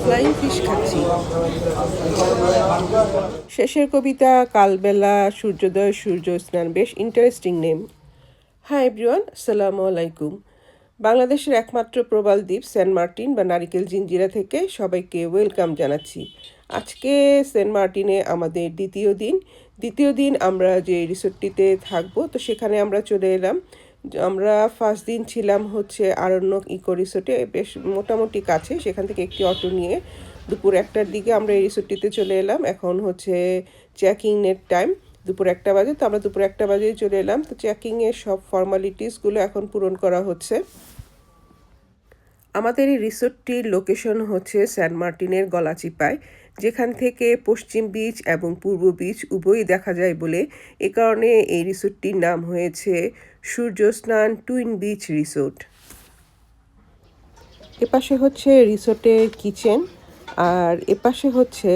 Flying fish খাচ্ছি। শেষের কবিতা কালবেলা সূর্যোদয় সূর্য স্নান, বেশ ইন্টারেস্টিং নেম। হাই এভরিওয়ান, আসসালামু আলাইকুম। বাংলাদেশের একমাত্র প্রবাল দ্বীপ সেন্ট মার্টিন বা নারিকেল জিঞ্জিরা থেকে সবাইকে ওয়েলকাম জানাচ্ছি। আজকে সেন্ট মার্টিনে আমাদের দ্বিতীয় দিন আমরা যে রিসোর্টটিতে থাকবো, তো সেখানে আমরা চলে এলাম। আমরা ফার্স্ট দিন ছিলাম হচ্ছে আরণ্যক ইকো রিসোর্টে, বেশ মোটামুটি কাছে। সেখান থেকে একটি অটো নিয়ে দুপুর 1টার দিকে আমরা এই রিসোর্টটিতে চলে এলাম। এখন হচ্ছে চেকিংয়ের টাইম, দুপুর 1টা বাজে। তো আমরা দুপুর 1টা বাজেই চলে এলাম। তো চেকিংয়ের সব ফর্মালিটিসগুলো এখন পূরণ করা হচ্ছে। আমাদের এই রিসোর্টটির লোকেশন হচ্ছে সেন্ট মার্টিনের গলাচিপায়, যেখান থেকে পশ্চিম বিচ এবং পূর্ব বিচ উভয়ই দেখা যায় বলে এ কারণে এই রিসোর্টটির নাম হয়েছে সূর্যস্নান টুইন বিচ রিসোর্ট। এপাশে হচ্ছে রিসোর্টের কিচেন, আর এপাশে হচ্ছে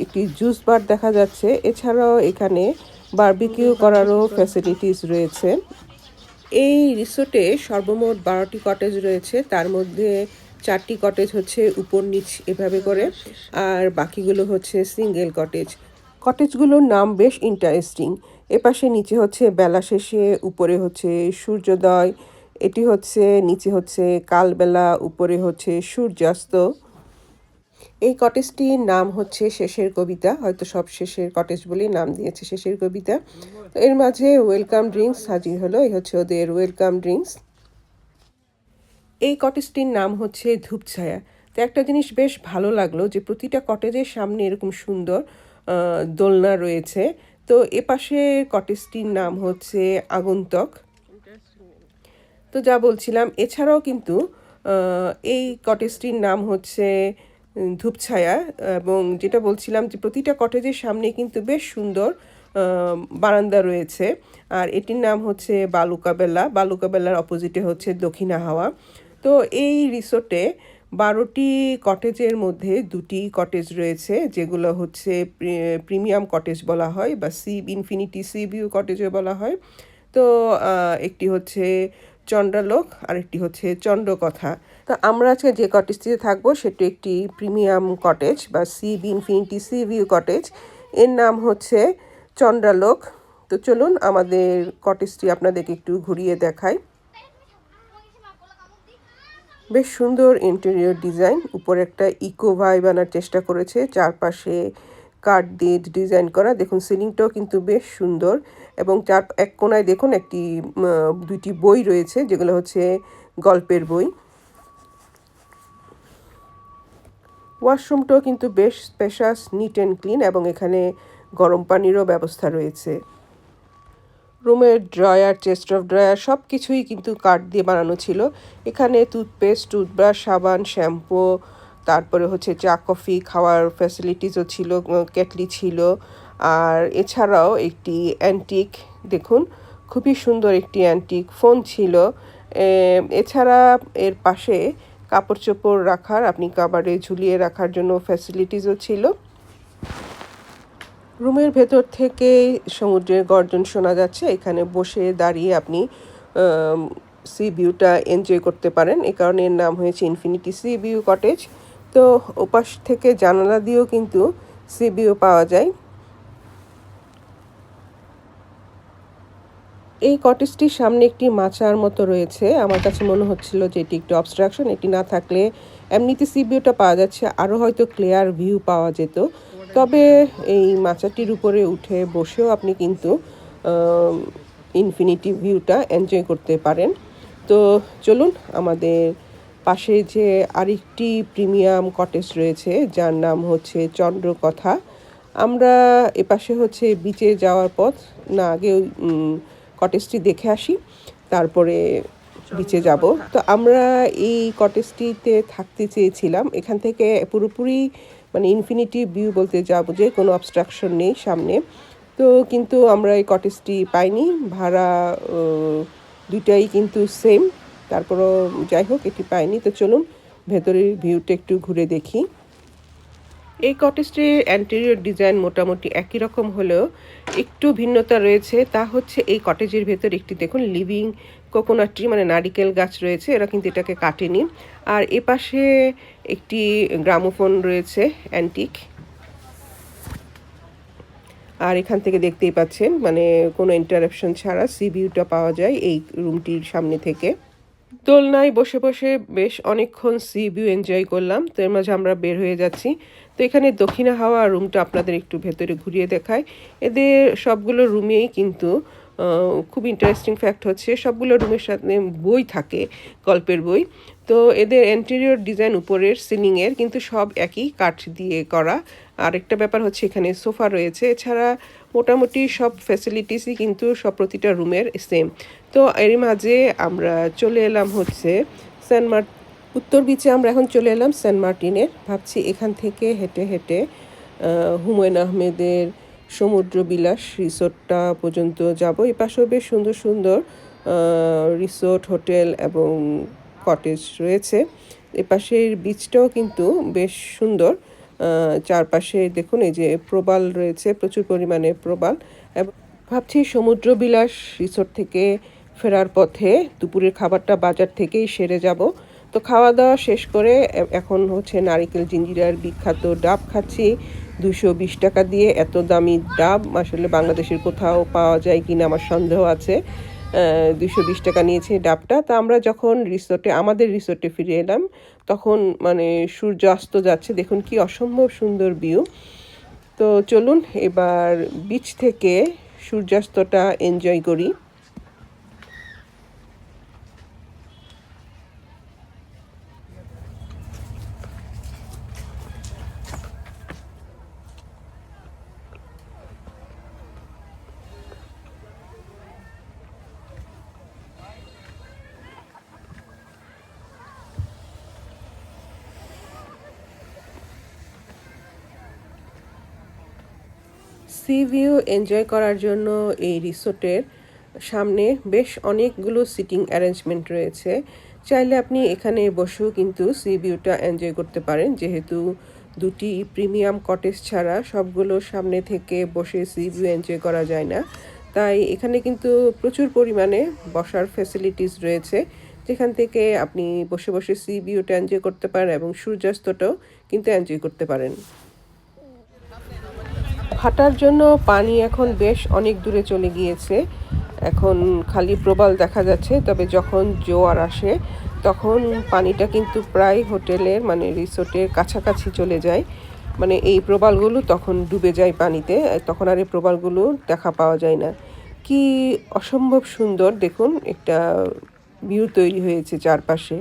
একটি জুস বার দেখা যাচ্ছে। এছাড়াও এখানে বারবিকিউ করারও ফ্যাসিলিটিস রয়েছে। এই রিসোর্টে সর্বমোট 12টি কটেজ রয়েছে, তার মধ্যে 4টি কটেজ হচ্ছে উপর নিচ এভাবে করে, আর বাকিগুলো হচ্ছে সিঙ্গেল কটেজ। কটেজগুলোর নাম বেশ ইন্টারেস্টিং। এপাশে নিচে হচ্ছে বেলা শেষে, উপরে হচ্ছে সূর্যোদয়, এটি হচ্ছে নিচে হচ্ছে কালবেলা, উপরে হচ্ছে সূর্যাস্ত। এই কটেজটির নাম হচ্ছে শেষের কবিতা, হয়তো সব শেষের কটেজ বলেই নাম দিয়েছে শেষের কবিতা। তো এর মাঝে ওয়েলকাম ড্রিঙ্কস হাজির হলো, এই হচ্ছে ওদের ওয়েলকাম ড্রিঙ্কস। এই কটেজটির নাম হচ্ছে ধূপছায়া। তো একটা জিনিস বেশ ভালো লাগলো যে প্রতিটা কটেজের সামনে এরকম সুন্দর দোলনা রয়েছে। তো এপাশে কটেজটির নাম হচ্ছে আগন্তক। তো যা বলছিলাম, এছাড়াও কিন্তু এই কটেজটির নাম হচ্ছে ধূপছায়া, এবং যেটা বলছিলাম যে প্রতিটা কটেজের সামনে কিন্তু বেশ সুন্দর বারান্দা রয়েছে। আর এটির নাম হচ্ছে বালুকাবেলার অপোজিটে হচ্ছে দক্ষিণা হাওয়া। তো এই রিসোর্টে 12টি কটেজের মধ্যে 2টি কটেজ রয়েছে, যেগুলো হচ্ছে প্রিমিয়াম কটেজ বলা হয়, বা ইনফিনিটি সি ভিউ কটেজও বলা হয়। তো একটি হচ্ছে চন্দ্রালোক আর একটি হচ্ছে চন্দ্রকথা। তো আমরা আজকে যে কটেজটিতে থাকবো সেটি একটি প্রিমিয়াম কটেজ বা ইনফিনিটি সি ভিউ কটেজ। এর নাম হচ্ছে চন্দ্রালোক। তো চলুন আমাদের কটেজটি আপনাদেরকে একটু ঘুরিয়ে দেখাই। বেশ সুন্দর ইন্টেরিয়র ডিজাইন, উপরে একটা ইকো ভাইব আনার চেষ্টা করেছে, চারপাশে কাঠ দিয়ে ডিজাইন করা। দেখুন সিলিংটাও কিন্তু বেশ সুন্দর, এবং এক কোনায় দেখুন দুইটি বই রয়েছে, যেগুলো হচ্ছে গল্পের বই। ওয়াশরুমটাও কিন্তু বেশ স্পেশাস, নিট অ্যান্ড ক্লিন, এবং এখানে গরম পানিরও ব্যবস্থা রয়েছে। রুমের ড্রয়ার, চেস্ট অফ ড্রয়ার সব কিছুই কিন্তু কাঠ দিয়ে বানানো ছিল। এখানে টুথপেস্ট, টুথব্রাশ, সাবান, শ্যাম্পু, তারপরে হচ্ছে চা কফি খাওয়ার ফ্যাসিলিটিসও ছিল, কেটলি ছিল। আর এছাড়াও একটি অ্যান্টিক, দেখুন খুবই সুন্দর একটি অ্যান্টিক ফোন ছিল। এছাড়া এর পাশে কাপড় চোপড় রাখার, আপনি কাবারে ঝুলিয়ে রাখার জন্য ফ্যাসিলিটিসও ছিল। রুমের ভেতর থেকে সমুদ্রের গর্জন শোনা যাচ্ছে। এখানে বসে দাঁড়িয়ে আপনি সি ভিউটা এনজয় করতে পারেন, এ কারণে এর নাম হয়েছে ইনফিনিটি সি ভিউ কটেজ। তো ওপাশ থেকে জানালা দিয়েও কিন্তু সি ভিউ পাওয়া যায়। এই কটেজটির সামনে একটি মাচার মতো রয়েছে, আমার কাছে মনে হচ্ছিল যে এটি একটু অবস্ট্রাকশন। এটি না থাকলে এমনিতে সি ভিউটা পাওয়া যাচ্ছে, আরও হয়তো ক্লিয়ার ভিউ পাওয়া যেত। তবে এই মাচাটির উপরে উঠে বসেও আপনি কিন্তু ইনফিনিটি ভিউটা এনজয় করতে পারেন। তো চলুন, আমাদের পাশে যে আরেকটি প্রিমিয়াম কটেজ রয়েছে, যার নাম হচ্ছে চন্দ্রকথা। আমরা এপাশে হচ্ছে বিচে যাওয়ার পথ, না আগে কটেজটি দেখে আসি, তারপরে বিচে যাব। তো আমরা এই কটেজটিতে থাকতে চেয়েছিলাম। এখান থেকে পুরোপুরি মানে ইনফিনিটি ভিউ বলতে যাবো যে কোনো অবস্ট্রাকশন নেই সামনে। তো কিন্তু আমরা এই কটেজটি পাইনি, ভাড়া দুইটাই কিন্তু সেম, তারপরও যাই হোক এটি পাইনি। তো চলুন ভেতরের ভিউটা একটু ঘুরে দেখি। এই কটেজটির অ্যান্টেরিয়র ডিজাইন মোটামুটি একই রকম হলেও একটু ভিন্নতা রয়েছে। তা হচ্ছে এই কটেজের ভেতর একটি দেখুন লিভিং কোকোনাট ট্রি মানে নারিকেল গাছ রয়েছে, এরা কিন্তু এটাকে কাটেনি। আর এপাশে একটি গ্রামোফোন রয়েছে অ্যান্টিক। আর এখান থেকে দেখতেই পাচ্ছেন মানে কোনো ইন্টারাপশন ছাড়া সি ভিউটা পাওয়া যায় এই রুমটির সামনে থেকে। দোলনায় বসে বসে বেশ অনেকক্ষণ সি ভিউ এনজয় করলাম। তো এর মাঝে আমরা বের হয়ে যাচ্ছি। তো এখানে দক্ষিণা হাওয়া রুমটা আপনাদের একটু ভেতরে ঘুরিয়ে দেখায়। এদের সবগুলো রুমেই কিন্তু খুব ইন্টারেস্টিং ফ্যাক্ট হচ্ছে সবগুলো রুমের সাথে বই থাকে, গল্পের বই। তো এদের ইন্টেরিয়র ডিজাইন উপরের সিলিংয়ের কিন্তু সব একই কাঠ দিয়ে করা। আরেকটা ব্যাপার হচ্ছে এখানে সোফা রয়েছে, এছাড়া মোটামুটি সব ফ্যাসিলিটিসই কিন্তু সব প্রতিটা রুমের সেম। তো এরই মাঝে আমরা চলে এলাম হচ্ছে উত্তর বিচে। আমরা এখন চলে এলাম সেন্ট মার্টিনের। ভাবছি এখান থেকে হেঁটে হেঁটে হুমায়ুন আহমেদের সমুদ্র বিলাস রিসোর্টটা পর্যন্ত যাব। এই পাশেও বেশ সুন্দর সুন্দর রিসোর্ট, হোটেল এবং কটেজ রয়েছে। এপাশের বিচটাও কিন্তু বেশ সুন্দর। চারপাশে দেখুন এই যে প্রবাল রয়েছে, প্রচুর পরিমাণে প্রবাল। এবং ভাবছি সমুদ্র বিলাস রিসোর্ট থেকে ফেরার পথে দুপুরের খাবারটা বাজার থেকেই সেরে যাব। তো খাওয়া দাওয়া শেষ করে এখন হচ্ছে নারিকেল জিঞ্জিরার বিখ্যাত ডাব খাচ্ছি 220 টাকা দিয়ে। এত দামি ডাব আসলে বাংলাদেশের কোথাও পাওয়া যায় কিনা আমার সন্দেহ আছে। 220 টাকা নিয়েছে ডাবটা। তা আমরা যখন আমাদের রিসোর্টে ফিরে এলাম তখন মানে সূর্য অস্ত যাচ্ছে, দেখুন কি অসম্ভব সুন্দর ভিউ। তো চলুন এবার বিচ থেকে সূর্যাস্তটা এনজয় করি। সি ভিউ এনজয় করার জন্য এই রিসোর্টের সামনে বেশ অনেকগুলো সিটিং অ্যারেঞ্জমেন্ট রয়েছে। চাইলে আপনি এখানে বসেও কিন্তু সি ভিউটা এনজয় করতে পারেন, যেহেতু দুটি প্রিমিয়াম কটেজ ছাড়া সবগুলো সামনে থেকে বসে সি ভিউ এনজয় করা যায় না। তাই এখানে কিন্তু প্রচুর পরিমাণে বসার ফ্যাসিলিটিস রয়েছে, যেখান থেকে আপনি বসে বসে সি ভিউটা এনজয় করতে পারেন এবং সূর্যাস্তটাও কিন্তু এনজয় করতে পারেন। হাঁটার জন্য পানি এখন বেশ অনেক দূরে চলে গিয়েছে, এখন খালি প্রবাল দেখা যাচ্ছে। তবে যখন জোয়ার আসে তখন পানিটা কিন্তু প্রায় হোটেলের মানে রিসোর্টের কাছাকাছি চলে যায়, মানে এই প্রবালগুলো তখন ডুবে যায় পানিতে, তখন আর এই প্রবালগুলো দেখা পাওয়া যায় না। কি অসম্ভব সুন্দর দেখুন একটা ভিউ তৈরি হয়েছে চারপাশে।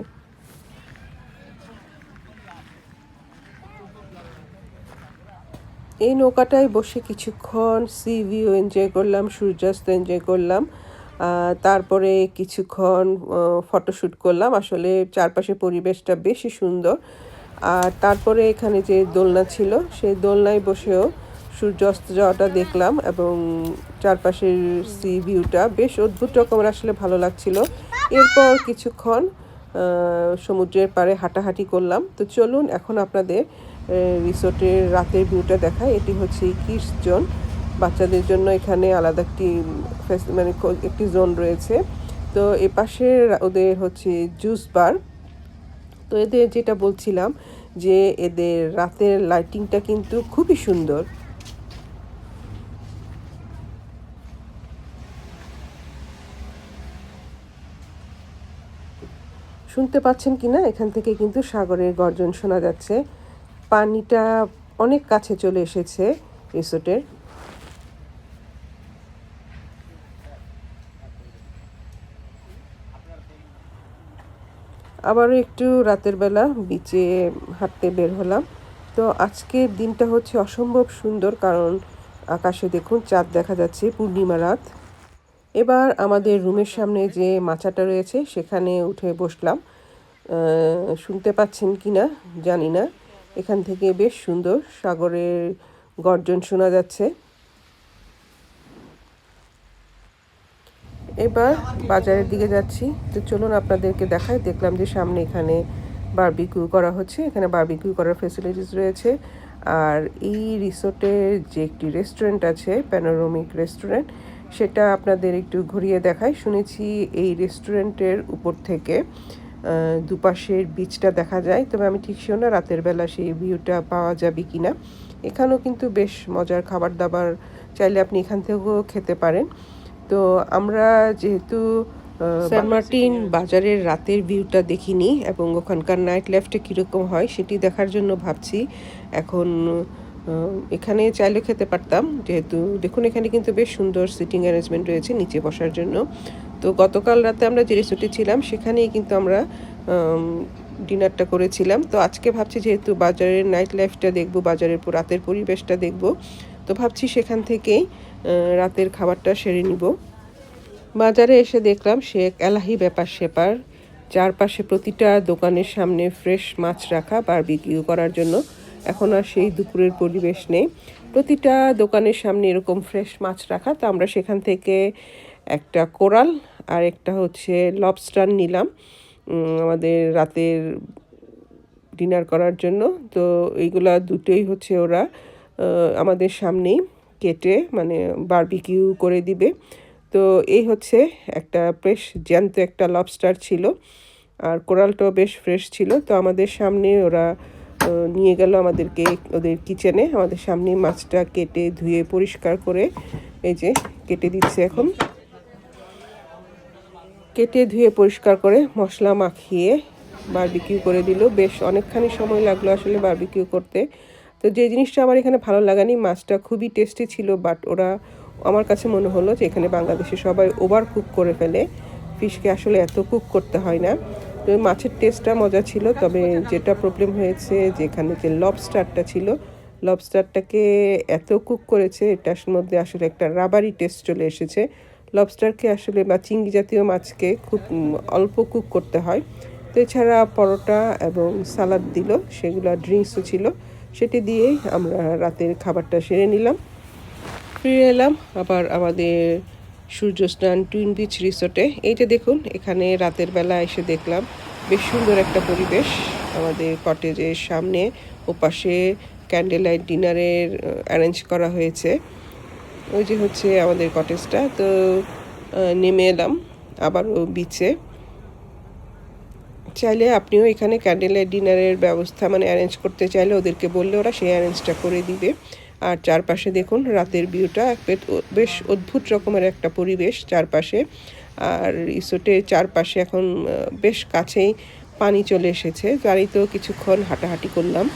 এই নৌকাটায় বসে কিছুক্ষণ সি ভিউ এনজয় করলাম, সূর্যাস্ত এনজয় করলাম। তারপরে কিছুক্ষণ ফটোশ্যুট করলাম। আসলে চারপাশে পরিবেশটা বেশি সুন্দর। আর তারপরে এখানে যে দোলনা ছিল সেই দোলনায় বসেও সূর্যাস্ত যাওয়াটা দেখলাম এবং চারপাশের সি ভিউটা বেশ অদ্ভুত রকমের আসলে ভালো লাগছিল। এরপর কিছুক্ষণ সমুদ্রের পাড়ে হাঁটাহাঁটি করলাম। তো চলুন এখন আপনাদের রিসোর্টের রাতের ভিউটা দেখায়। এটি হচ্ছে কিডস জোন, বাচ্চাদের জন্য এখানে আলাদা একটি মানে একটি জোন রয়েছে। তো এপাশে ওদের হচ্ছে জুস বার। তো এদের যেটা বলছিলাম যে এদের রাতের লাইটিংটা কিন্তু খুবই সুন্দর। শুনতে পাচ্ছেন কিনা এখান থেকে কিন্তু সাগরের গর্জন শোনা যাচ্ছে। পানিটা অনেক কাছে চলে এসেছে রিসোর্টের। আবারও একটু রাতের বেলা বিচে হাঁটতে বের হলাম। তো আজকের দিনটা হচ্ছে অসম্ভব সুন্দর, কারণ আকাশে দেখুন চাঁদ দেখা যাচ্ছে, পূর্ণিমা রাত। এবার আমাদের রুমের সামনে যে মাচাটা রয়েছে সেখানে উঠে বসলাম। শুনতে পাচ্ছেন কি না জানি না, এখান থেকে বেশ সুন্দর সাগরের গর্জন শোনা যাচ্ছে। এবার বাজারের দিকে যাচ্ছি। তো চলুন আপনাদেরকে দেখাই। দেখলাম যে সামনে এখানে বারবিকিউ করা হচ্ছে, এখানে বারবিকিউ করার ফ্যাসিলিটিস রয়েছে। আর এই রিসোর্টের যে একটি রেস্টুরেন্ট আছে, প্যানোরামিক রেস্টুরেন্ট, সেটা আপনাদের একটু ঘুরিয়ে দেখাই। শুনেছি এই রেস্টুরেন্টের উপর থেকে দুপাশের বিচটা দেখা যায়, তবে আমি ঠিক শিওর না রাতের বেলা সেই ভিউটা পাওয়া যাবে কি না। এখানেও কিন্তু বেশ মজার খাবার দাবার, চাইলে আপনি এখান থেকেও খেতে পারেন। তো আমরা যেহেতু সেন্ট মার্টিন বাজারের রাতের ভিউটা দেখিনি এবং ওখানকার নাইট লাইফটা কীরকম হয় সেটি দেখার জন্য ভাবছি। এখন এখানে চাইলে খেতে পারতাম, যেহেতু দেখুন এখানে কিন্তু বেশ সুন্দর সিটিং অ্যারেঞ্জমেন্ট রয়েছে নিচে বসার জন্য। তো গতকাল রাতে আমরা যে রিসোর্টে ছিলাম সেখানেই কিন্তু আমরা ডিনারটা করেছিলাম। তো আজকে ভাবছি যেহেতু বাজারের নাইট লাইফটা দেখব, বাজারের রাতের পরিবেশটা দেখব, তো ভাবছি সেখান থেকেই রাতের খাবারটা সেরে নিব। বাজারে এসে দেখলাম শেখ এলাহি ব্যাপার সেপার, চারপাশে প্রতিটা দোকানের সামনে ফ্রেশ মাছ রাখা বারবিকিউ করার জন্য। এখন আর সেই দুপুরের পরিবেশ নেই, প্রতিটা দোকানের সামনে এরকম ফ্রেশ মাছ রাখা। তো আমরা সেখান থেকে একটা কোরাল আর একটা হচ্ছে লবস্টার নিলাম আমাদের রাতের ডিনার করার জন্য। তো এইগুলা দুটোই হচ্ছে ওরা আমাদের সামনেই কেটে মানে বারবিকিউ করে দিবে। তো এই হচ্ছে একটা বেশ জ্যান্ত একটা লবস্টার ছিল, আর কোরালটাও বেশ ফ্রেশ ছিল। তো আমাদের সামনে ওরা নিয়ে গেল আমাদেরকে ওদের কিচেনে, আমাদের সামনে মাছটা কেটে ধুয়ে পরিষ্কার করে এই যে কেটে দিচ্ছে। এখন কেটে ধুয়ে পরিষ্কার করে মশলা মাখিয়ে বারবিকিউ করে দিল। বেশ অনেকখানি সময় লাগলো আসলে বারবিকিউ করতে। তো যে জিনিসটা আমার এখানে ভালো লাগানি, মাছটা খুবই টেস্টি ছিল, বাট ওরা আমার কাছে মনে হলো যে এখানে বাংলাদেশে সবাই ওভার কুক করে ফেলে, ফিশকে আসলে এত কুক করতে হয় না। তো মাছের টেস্টটা মজা ছিল, তবে যেটা প্রবলেম হয়েছে যে এখানে যে লবস্টারটা ছিল, লবস্টারটাকে এত কুক করেছে এটার মধ্যে আসলে একটা রাবারি টেস্ট চলে এসেছে। লবস্টারকে আসলে বা চিংড়ি জাতীয় মাছকে খুব অল্প কুক করতে হয়। তো এছাড়া পরোটা এবং সালাদ দিল, সেগুলো ড্রিঙ্কসও ছিল, সেটি দিয়েই আমরা রাতের খাবারটা সেরে নিলাম। ফিরে এলাম আবার আমাদের সূর্যস্নান টুইন বিচ রিসোর্টে। এই যে দেখুন এখানে রাতের বেলা এসে দেখলাম বেশ সুন্দর একটা পরিবেশ আমাদের কটেজের সামনে, ওপাশে ক্যান্ডেল লাইট ডিনারের অ্যারেঞ্জ করা হয়েছে। ওই যে হচ্ছে আমাদের কটেজটা। তো নেমে এলাম আবারও বিচে। চাইলে আপনিও এখানে ক্যান্ডেল লাইট ডিনারের ব্যবস্থা মানে অ্যারেঞ্জ করতে চাইলে ওদেরকে বললে ওরা সেই অ্যারেঞ্জটা করে দিবে। আর চারপাশে দেখুন রাতের ভিউটা বেশ অদ্ভুত রকমের একটা পরিবেশ চারপাশে। আর রিসোর্টের চারপাশে এখন বেশ কাছেই পানি চলে এসেছে, গাড়িতেও কিছুক্ষণ হাঁটাহাঁটি করলাম।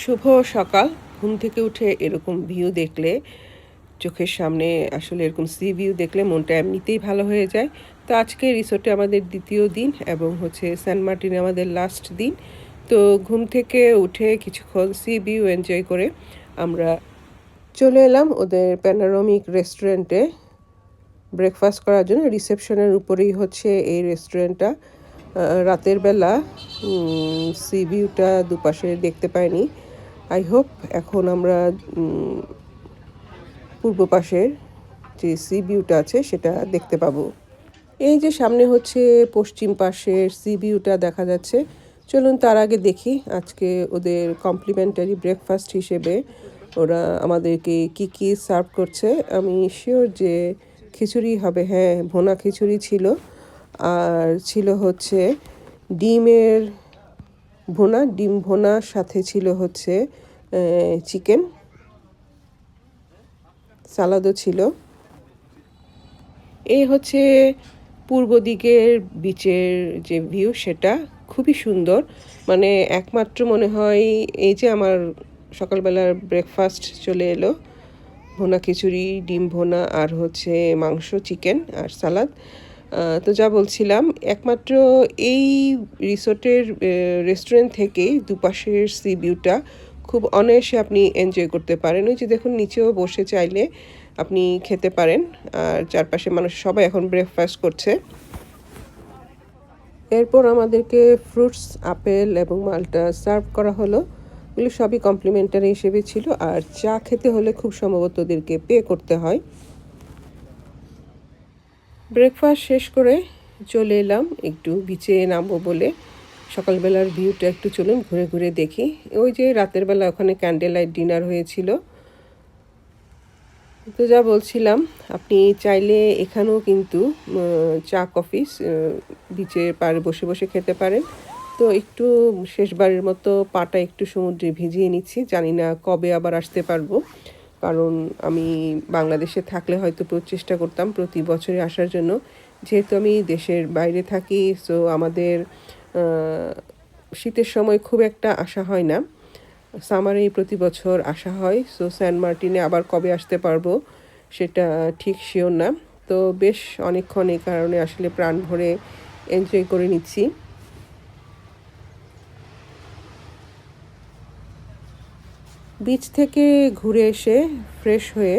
শুভ সকাল। ঘুম থেকে উঠে এরকম ভিউ দেখলে, চোখের সামনে আসলে এরকম সি ভিউ দেখলে মনটা এমনিতেই ভালো হয়ে যায়। তো আজকে রিসোর্টে আমাদের দ্বিতীয় দিন এবং হচ্ছে সেন্ট মার্টিনে আমাদের লাস্ট দিন। তো ঘুম থেকে উঠে কিছুক্ষণ সি ভিউ এনজয় করে আমরা চলে এলাম ওদের প্যানোরামিক রেস্টুরেন্টে ব্রেকফাস্ট করার জন্য। রিসেপশনের উপরেই হচ্ছে এই রেস্টুরেন্টটা। রাতের বেলা সি ভিউটা দুপাশে দেখতে পাইনি। আই হোপ এখন আমরা পূর্ব পাশের যে সি ভিউটা আছে সেটা দেখতে পাবো। এই যে সামনে হচ্ছে পশ্চিম পাশের সি ভিউটা দেখা যাচ্ছে। চলুন তার আগে দেখি আজকে ওদের কমপ্লিমেন্টারি ব্রেকফাস্ট হিসেবে ওরা আমাদেরকে কি কি সার্ভ করছে। আমি শিওর যে খিচুড়ি হবে, হ্যাঁ ভুনা খিচুড়ি ছিল, আর ছিল হচ্ছে ডিমের ভুনা, ডিম ভুনার সাথে ছিল হচ্ছে চিকেন, সালাদও ছিল। এই হচ্ছে পূর্ব দিকের বিচের যে ভিউ, সেটা খুবই সুন্দর। মানে একমাত্র মনে হয় এই যে আমার সকালবেলার ব্রেকফাস্ট চলে এলো, ভুনা খিচুড়ি, ডিম ভুনা আর হচ্ছে মাংস, চিকেন আর সালাদ। তো যা বলছিলাম, একমাত্র এই রিসোর্টের রেস্টুরেন্ট থেকেই দুপাশের সি ভিউটা খুব অনায়াসে আপনি এনজয় করতে পারেন। ওই যে দেখুন নিচেও বসে চাইলে আপনি খেতে পারেন। আর চারপাশে মানুষ সবাই এখন ব্রেকফাস্ট করছে। এরপর আমাদেরকে ফ্রুটস, আপেল এবং মালটা সার্ভ করা হলো। এগুলো সবই কমপ্লিমেন্টারি হিসেবে ছিল, আর চা খেতে হলে খুব সম্ভবত ওদেরকে পে করতে হয়। ব্রেকফাস্ট শেষ করে চলে এলাম একটু বিচে নামবো বলে। সকালবেলার ভিউটা একটু চলুন ঘুরে ঘুরে দেখি। ওই যে রাতের বেলা ওখানে ক্যান্ডেল লাইট ডিনার হয়েছিল। তো যা বলছিলাম, আপনি চাইলে এখানেও কিন্তু চা কফি বিচের পাড়ে বসে বসে খেতে পারেন। তো একটু শেষবারের মতো পাটা একটু সমুদ্রে ভিজিয়ে নিচ্ছি, জানি না কবে আবার আসতে পারবো, কারণ আমি বাংলাদেশে থাকলে হয়তো চেষ্টা করতাম প্রতি বছরে আসার জন্য। যেহেতু আমি দেশের বাইরে থাকি, সো আমাদের শীতের সময় খুব একটা আসা হয় না, সামারেই প্রতি বছর আসা হয়। সো সেন্ট মার্টিনে আবার কবে আসতে পারবো সেটা ঠিক শিওর না। তো বেশ অনেকক্ষণ এই কারণে আসলে প্রাণ ভরে এনজয় করে নিচ্ছি। বিচ থেকে ঘুরে এসে ফ্রেশ হয়ে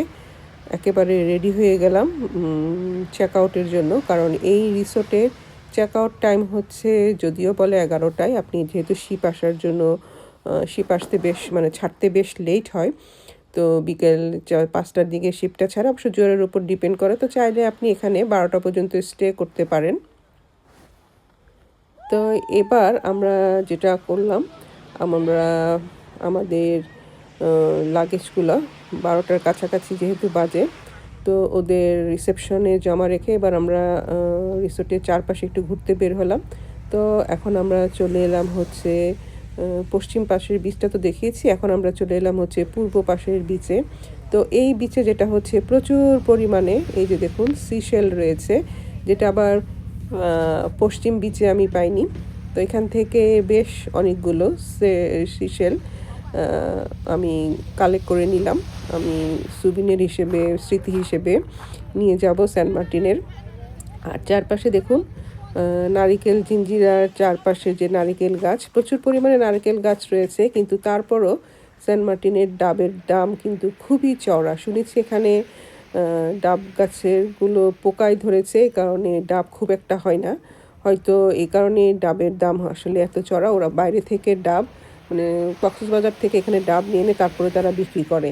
একেবারে রেডি হয়ে গেলাম চেক আউটের জন্য, কারণ এই রিসোর্টের চেক আউট টাইম হচ্ছে যদিও বলে 11টায়। আপনি যেহেতু শিপ আসার জন্য শিপ আসতে বেশ ছাড়তে বেশ লেট হয়, তো বিকেল 5টার দিকে শিপটা ছাড়া, অবশ্য জোরের উপর ডিপেন্ড করে। তো চাইলে আপনি এখানে 12টা পর্যন্ত স্টে করতে পারেন। তো এবার আমরা যেটা করলাম, আমরা আমাদের লাগেজগুলো 12টার কাছাকাছি যেহেতু বাজে, তো ওদের রিসেপশনে জমা রেখে এবার আমরা রিসোর্টের চারপাশে একটু ঘুরতে বের হলাম। তো এখন আমরা চলে এলাম হচ্ছে পশ্চিম পাশের বিচটা তো দেখিয়েছি, এখন আমরা চলে এলাম হচ্ছে পূর্ব পাশের বিচে। তো এই বিচে যেটা হচ্ছে প্রচুর পরিমাণে, এই যে দেখুন, সিশেল রয়েছে, যেটা আবার পশ্চিম বিচে আমি পাইনি। তো এখান থেকে বেশ অনেকগুলো সিশেল আমি কালেক্ট করে নিলাম, আমি সুবিনের হিসেবে, স্মৃতি হিসেবে নিয়ে যাব সেন্ট মার্টিনের। আর চারপাশে দেখুন নারিকেল, জিঞ্জিরার চারপাশে যে নারিকেল গাছ, প্রচুর পরিমাণে নারিকেল গাছ রয়েছে, কিন্তু তারপরও সেন্ট মার্টিনের ডাবের দাম কিন্তু খুবই চওড়া। শুনেছি এখানে ডাব গাছেরগুলো পোকায় ধরেছে, এই কারণে ডাব খুব একটা হয় না, হয়তো এই কারণে ডাবের দাম আসলে এত চড়া। ওরা বাইরে থেকে ডাব, কক্সবাজার থেকে এখানে ডাব নিয়ে এনে তারপরে তারা বিক্রি করে।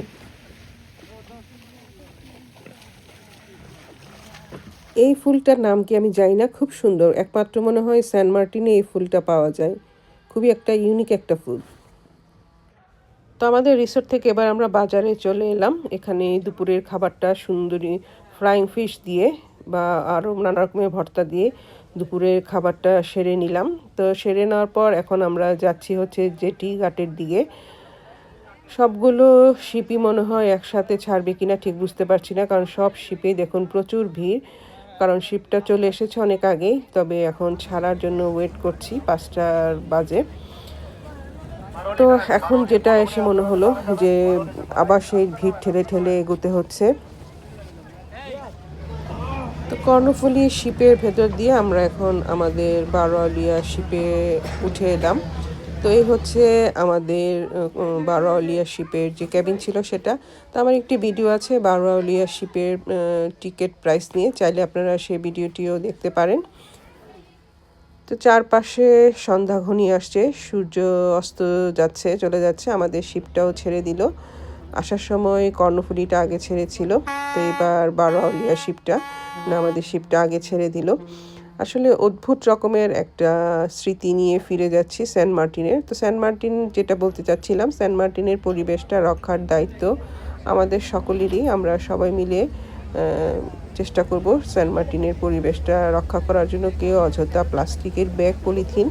এই ফুলটার নাম কি আমি জানি না, খুব সুন্দর, একমাত্র মনে হয় সেন্ট মার্টিনে এই ফুলটা পাওয়া যায়, খুবই একটা ইউনিক একটা ফুল। তো আমাদের রিসোর্ট থেকে এবার আমরা বাজারে চলে এলাম। এখানে দুপুরের খাবারটা সুন্দরী ফ্রাইং ফিশ দিয়ে বা আরও নানা রকমের ভর্তা দিয়ে দুপুরের খাবারটা সেরে নিলাম। তো সেরে নেওয়ার পর এখন আমরা যাচ্ছি হচ্ছে জেটি ঘাটের দিকে। সবগুলো শিপই মনে হয় একসাথে ছাড়বে কিনা ঠিক বুঝতে পারছি না, কারণ সব শিপেই দেখুন প্রচুর ভিড়, কারণ শিপটা চলে এসেছে অনেক আগেই, তবে এখন ছাড়ার জন্য ওয়েট করছি, 5টার বাজে। তো এখন যেটা এসে মনে হলো যে আবার সেই ভিড় ঠেলে ঠেলে এগোতে হচ্ছে। তো কর্ণফুলী শিপের ভেতর দিয়ে আমরা এখন আমাদের বারোয়ালিয়া শিপে উঠে এলাম। তো এই হচ্ছে আমাদের বারোয়ালিয়া শিপের যে ক্যাবিন ছিল সেটা। তো আমার একটি ভিডিও আছে বারোয়ালিয়া শিপের টিকিট প্রাইস নিয়ে, চাইলে আপনারা সেই ভিডিওটিও দেখতে পারেন। তো চারপাশে সন্ধ্যা ঘনিয়ে আসছে, সূর্য অস্ত যাচ্ছে, চলে যাচ্ছে। আমাদের শিপটাও ছেড়ে দিল, আসার সময় কর্ণফুলীটা আগে ছেড়েছিল, তো এবার বারোয়ালিয়া শিপটা আমাদের শিপটা আগে ছেড়ে দিল। আসলে অদ্ভুত রকমের একটা স্মৃতি নিয়ে ফিরে যাচ্ছি সেন্ট মার্টিনের। তো সেন্ট মার্টিন, যেটা বলতে চাচ্ছিলাম, সেন্ট মার্টিনের পরিবেশটা রক্ষার দায়িত্ব আমাদের সকলেরই। আমরা সবাই মিলে চেষ্টা করব সেন্ট মার্টিনের পরিবেশটা রক্ষা করার জন্য। কেউ অযথা প্লাস্টিকের ব্যাগ, পলিথিন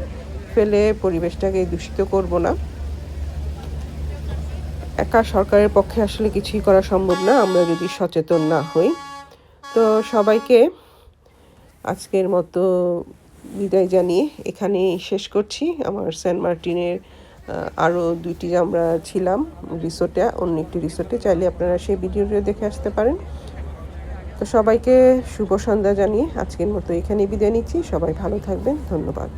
ফেলে পরিবেশটাকে দূষিত করব না। একা সরকারের পক্ষে আসলে কিছুই করা সম্ভব না আমরা যদি সচেতন না হই। তো সবাইকে আজকের মতো বিদায় জানিয়ে এখানেই শেষ করছি। আমার সেন্ট মার্টিনের আরও 2টি আমরা ছিলাম রিসোর্টে, অন্য একটি রিসোর্টে, চাইলে আপনারা সেই ভিডিওটা দেখে আসতে পারেন। তো সবাইকে শুভ সন্ধ্যা জানিয়ে আজকের মতো এখানেই বিদায় নিচ্ছি। সবাই ভালো থাকবেন, ধন্যবাদ।